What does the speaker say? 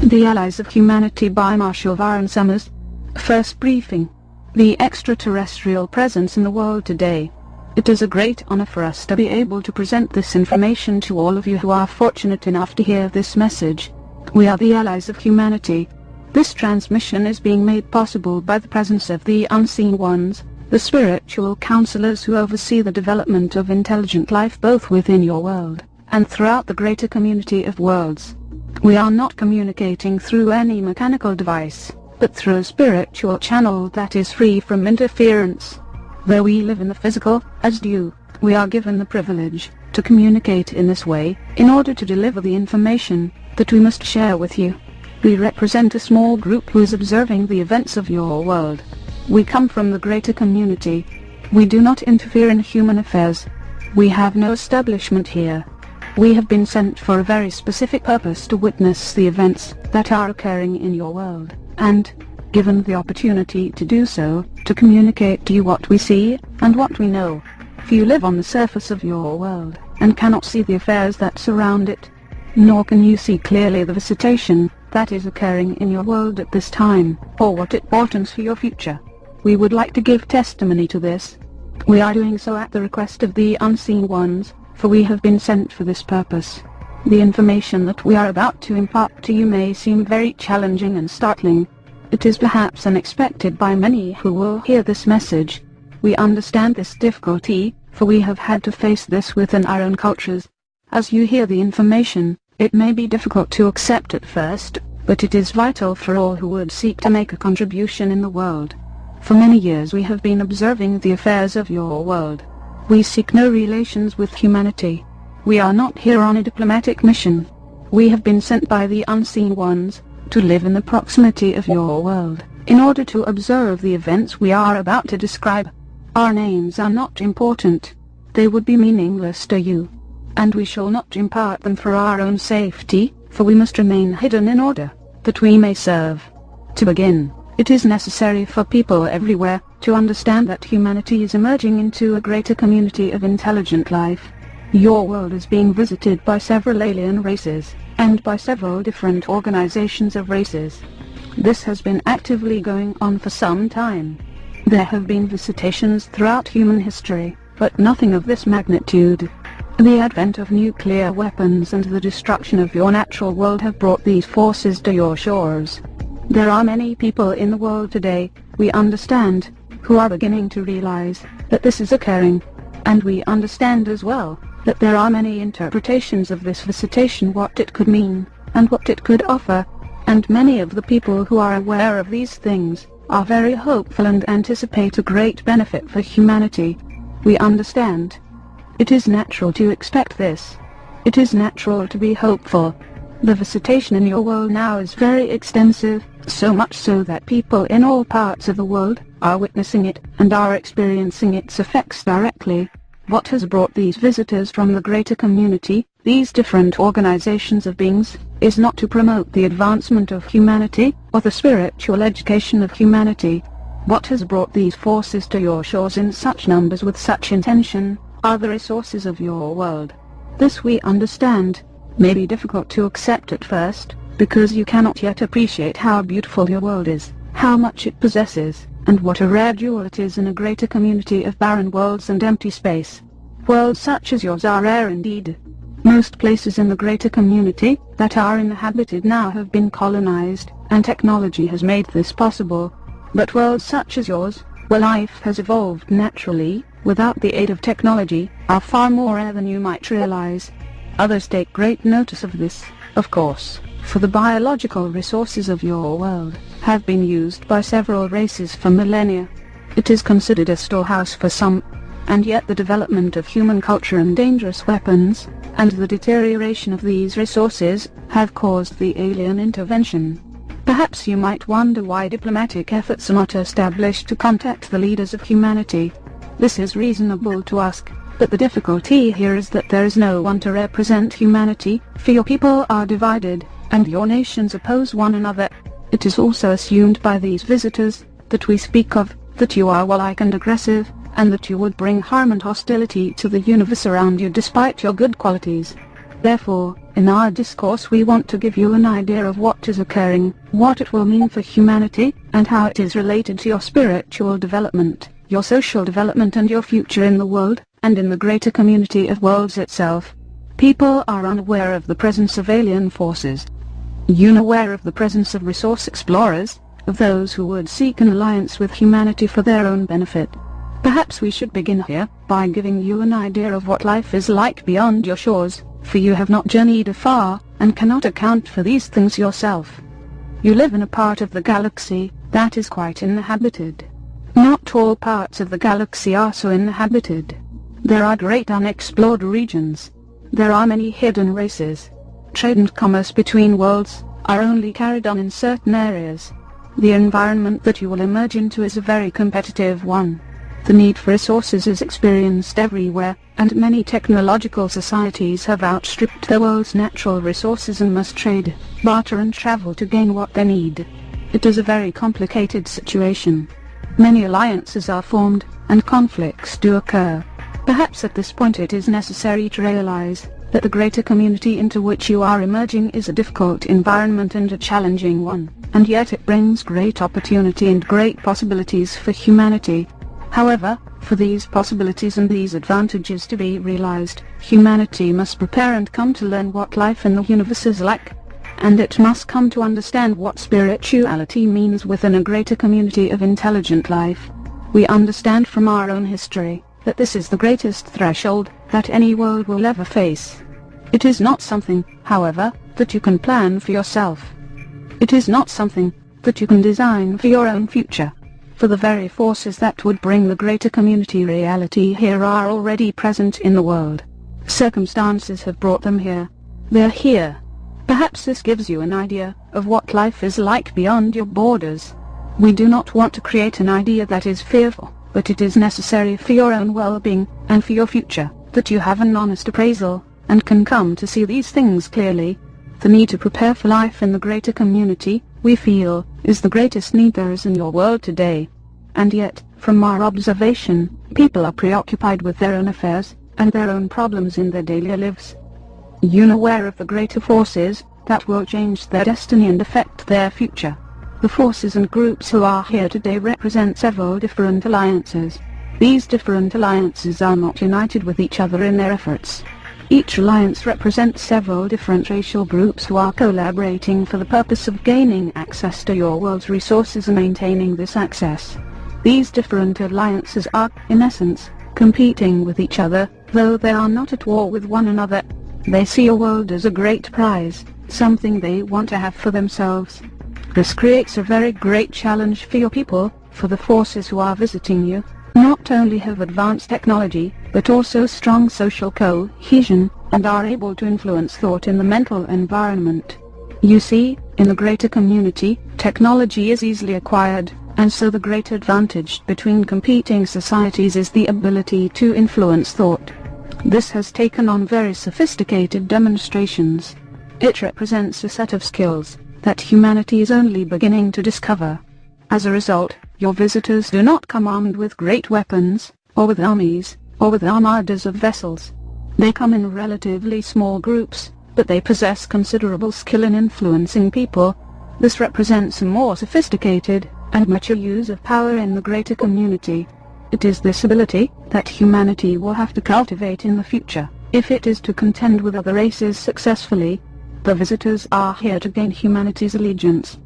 The Allies of Humanity by Marshall Varn Summers. First briefing. The extraterrestrial presence in the world today. It is a great honor for us to be able to present this information to all of you who are fortunate enough to hear this message. We are the Allies of Humanity. This transmission is being made possible by the presence of the unseen ones, the spiritual counselors who oversee the development of intelligent life both within your world and throughout the greater community of worlds. We are not communicating through any mechanical device, but through a spiritual channel that is free from interference. Though we live in the physical, as do you, we are given the privilege to communicate in this way, in order to deliver the information that we must share with you. We represent a small group who is observing the events of your world. We come from the greater community. We do not interfere in human affairs. We have no establishment here. We have been sent for a very specific purpose to witness the events that are occurring in your world, and, given the opportunity to do so, to communicate to you what we see, and what we know. If you live on the surface of your world, and cannot see the affairs that surround it, nor can you see clearly the visitation that is occurring in your world at this time, or what it portends for your future, we would like to give testimony to this. We are doing so at the request of the unseen ones, for we have been sent for this purpose. The information that we are about to impart to you may seem very challenging and startling. It is perhaps unexpected by many who will hear this message. We understand this difficulty, for we have had to face this within our own cultures. As you hear the information, it may be difficult to accept at first, but it is vital for all who would seek to make a contribution in the world. For many years we have been observing the affairs of your world. We seek no relations with humanity. We are not here on a diplomatic mission. We have been sent by the unseen ones to live in the proximity of your world, in order to observe the events we are about to describe. Our names are not important. They would be meaningless to you. And we shall not impart them for our own safety, for we must remain hidden in order that we may serve. To begin, it is necessary for people everywhere to understand that humanity is emerging into a greater community of intelligent life. Your world is being visited by several alien races, and by several different organizations of races. This has been actively going on for some time. There have been visitations throughout human history, but nothing of this magnitude. The advent of nuclear weapons and the destruction of your natural world have brought these forces to your shores. There are many people in the world today, we understand, who are beginning to realize that this is occurring. And we understand as well that there are many interpretations of this visitation, what it could mean, and what it could offer. And many of the people who are aware of these things are very hopeful and anticipate a great benefit for humanity. We understand. It is natural to expect this. It is natural to be hopeful. The visitation in your world now is very extensive, so much so that people in all parts of the world are witnessing it and are experiencing its effects directly. What has brought these visitors from the greater community, these different organizations of beings, is not to promote the advancement of humanity, or the spiritual education of humanity. What has brought these forces to your shores in such numbers with such intention, are the resources of your world. This we understand. May be difficult to accept at first, because you cannot yet appreciate how beautiful your world is, how much it possesses, and what a rare jewel it is in a greater community of barren worlds and empty space. Worlds such as yours are rare indeed. Most places in the greater community that are inhabited now have been colonized, and technology has made this possible. But worlds such as yours, where life has evolved naturally, without the aid of technology, are far more rare than you might realize. Others take great notice of this, of course, for the biological resources of your world have been used by several races for millennia. It is considered a storehouse for some, and yet the development of human culture and dangerous weapons, and the deterioration of these resources, have caused the alien intervention. Perhaps you might wonder why diplomatic efforts are not established to contact the leaders of humanity. This is reasonable to ask. But the difficulty here is that there is no one to represent humanity, for your people are divided, and your nations oppose one another. It is also assumed by these visitors that we speak of, that you are warlike and aggressive, and that you would bring harm and hostility to the universe around you despite your good qualities. Therefore, In our discourse we want to give you an idea of what is occurring, what it will mean for humanity, and how it is related to your spiritual development, your social development and your future in the world, and in the greater community of worlds itself. People are unaware of the presence of alien forces. Unaware of the presence of resource explorers, of those who would seek an alliance with humanity for their own benefit. Perhaps we should begin here, by giving you an idea of what life is like beyond your shores, for you have not journeyed afar, and cannot account for these things yourself. You live in a part of the galaxy that is quite inhabited. Not all parts of the galaxy are so inhabited. There are great unexplored regions. There are many hidden races. Trade and commerce between worlds are only carried on in certain areas. The environment that you will emerge into is a very competitive one. The need for resources is experienced everywhere, and many technological societies have outstripped their world's natural resources and must trade, barter and travel to gain what they need. It is a very complicated situation. Many alliances are formed, and conflicts do occur. Perhaps at this point it is necessary to realize that the greater community into which you are emerging is a difficult environment and a challenging one, and yet it brings great opportunity and great possibilities for humanity. However, for these possibilities and these advantages to be realized, humanity must prepare and come to learn what life in the universe is like. And it must come to understand what spirituality means within a greater community of intelligent life. We understand from our own history that this is the greatest threshold that any world will ever face. It is not something, however, that you can plan for yourself. It is not something that you can design for your own future. For the very forces that would bring the greater community reality here are already present in the world. Circumstances have brought them here. They're here. Perhaps this gives you an idea of what life is like beyond your borders. We do not want to create an idea that is fearful, but it is necessary for your own well-being, and for your future, that you have an honest appraisal, and can come to see these things clearly. The need to prepare for life in the greater community, we feel, is the greatest need there is in your world today. And yet, from our observation, people are preoccupied with their own affairs, and their own problems in their daily lives. Unaware of the greater forces that will change their destiny and affect their future. The forces and groups who are here today represent several different alliances. These different alliances are not united with each other in their efforts. Each alliance represents several different racial groups who are collaborating for the purpose of gaining access to your world's resources and maintaining this access. These different alliances are, in essence, competing with each other, though they are not at war with one another. They see your world as a great prize, something they want to have for themselves. This creates a very great challenge for your people, for the forces who are visiting you not only have advanced technology, but also strong social cohesion, and are able to influence thought in the mental environment. You see, in the greater community, technology is easily acquired, and so the great advantage between competing societies is the ability to influence thought. This has taken on very sophisticated demonstrations. It represents a set of skills that humanity is only beginning to discover. As a result, your visitors do not come armed with great weapons, or with armies, or with armadas of vessels. They come in relatively small groups, but they possess considerable skill in influencing people. This represents a more sophisticated and mature use of power in the greater community. It is this ability that humanity will have to cultivate in the future, if it is to contend with other races successfully. The visitors are here to gain humanity's allegiance,